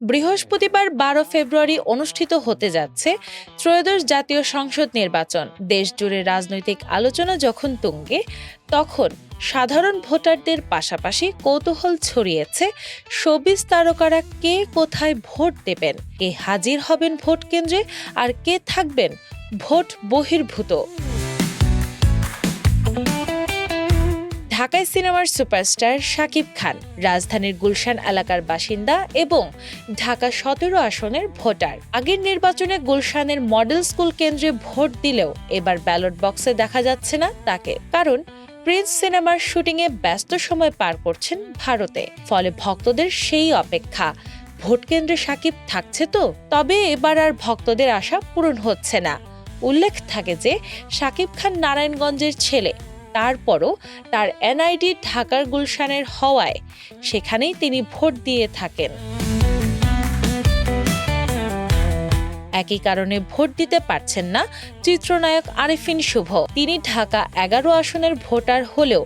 বৃহস্পতিবার ১২ ফেব্রুয়ারি অনুষ্ঠিত হতে যাচ্ছে ত্রয়োদশ জাতীয় সংসদ নির্বাচন। দেশজুড়ে রাজনৈতিক আলোচনা যখন তুঙ্গে, তখন সাধারণ ভোটারদের পাশাপাশি কৌতূহল ছড়িয়েছে শোবিজ তারকারা কে কোথায় ভোট দেবেন, কে হাজির হবেন ভোট কেন্দ্রে, আর কে থাকবেন ভোট বহির্ভূত। ঢাকায় সিনেমার সুপারস্টার শাকিব খান রাজধানীর গুলশান এলাকার বাসিন্দা এবং ঢাকা ১৭ আসনের ভোটার। আগের নির্বাচনে গুলশানের মডেল স্কুল কেন্দ্রে ভোট দিলেও এবার ব্যালট বক্সে দেখা যাচ্ছে না তাকে, কারণ প্রিন্স সিনেমার শুটিংয়ে ব্যস্ত সময় পার করছেন ভারতে। ফলে ভক্তদের সেই অপেক্ষা, ভোট কেন্দ্রে শাকিব থাকছে তো। তবে এবার আর ভক্তদের আশা পূরণ হচ্ছে না। উল্লেখ থাকে যে শাকিব খান নারায়ণগঞ্জের ছেলে, তারপরও তার এনআইডি ঢাকার গুলশানের হওয়ায় সেখানেই তিনি ভোট দিয়ে থাকেন। একই কারণে ভোট দিতে পারছেন না চিত্রনায়ক আরেফিন শুভ। তিনি ঢাকা ১১ আসনের ভোটার হলেও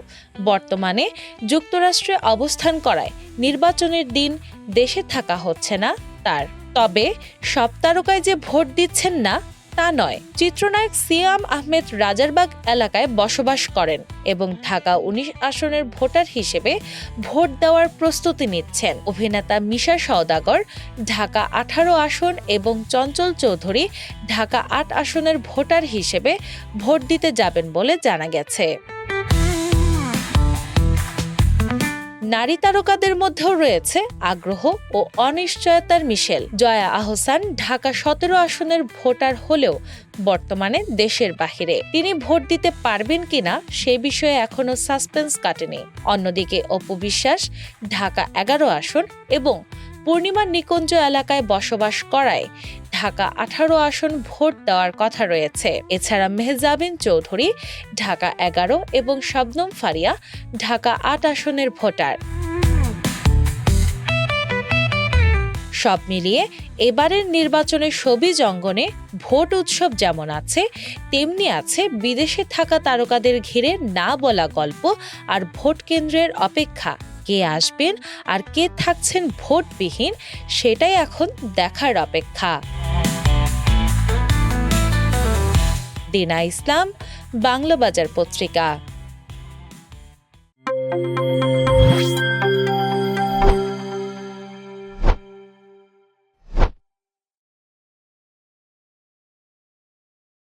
বর্তমানে যুক্তরাষ্ট্রে অবস্থান করায় নির্বাচনের দিন দেশে থাকা হচ্ছে না তার। তবে সব তারকায় যে ভোট দিচ্ছেন না তা নয়। চিত্রনায়ক সিয়াম আহমেদ রাজারবাগ এলাকায় বসবাস করেন এবং ঢাকা ১৯ আসনের ভোটার হিসেবে ভোট দেওয়ার প্রস্তুতি নিচ্ছেন। অভিনেতা মিশা সওদাগর ঢাকা ১৮ আসন এবং চঞ্চল চৌধুরী ঢাকা ৮ আসনের ভোটার হিসেবে ভোট দিতে যাবেন বলে জানা গেছে। নারী তারকাদের মধ্যেও রয়েছে আগ্রহ ও অনিশ্চয়তার মিশেল। জয়া আহসান ঢাকা ১৭ আসনের ভোটার হলেও বর্তমানে দেশের বাহিরে। তিনি ভোট দিতে পারবেন কিনা সে বিষয়ে এখনো সাসপেন্স কাটেনি। অন্যদিকে অপু বিশ্বাস ঢাকা ১১ আসন এবং পূর্ণিমা নিকুঞ্জ এলাকায় বসবাস করায় ঢাকা ১৮ আসন ভোট দেওয়ার কথা রয়েছে। এছাড়া মেহজাবিন চৌধুরী ঢাকা ১১ এবং শবনম ফারিয়া ঢাকা ৮ আসনের ভোটার। সব মিলিয়ে এবারের নির্বাচনে শোবিজ অঙ্গনে ভোট উৎসব যেমন আছে, তেমনি আছে বিদেশে থাকা তারকাদের ঘিরে না বলা গল্প আর ভোট কেন্দ্রের অপেক্ষা। কে আসবেন আর কে থাকছেন ভোটবিহীন, সেটাই এখন দেখার অপেক্ষা। দিনা ইসলাম, বাংলা বাজার পত্রিকা।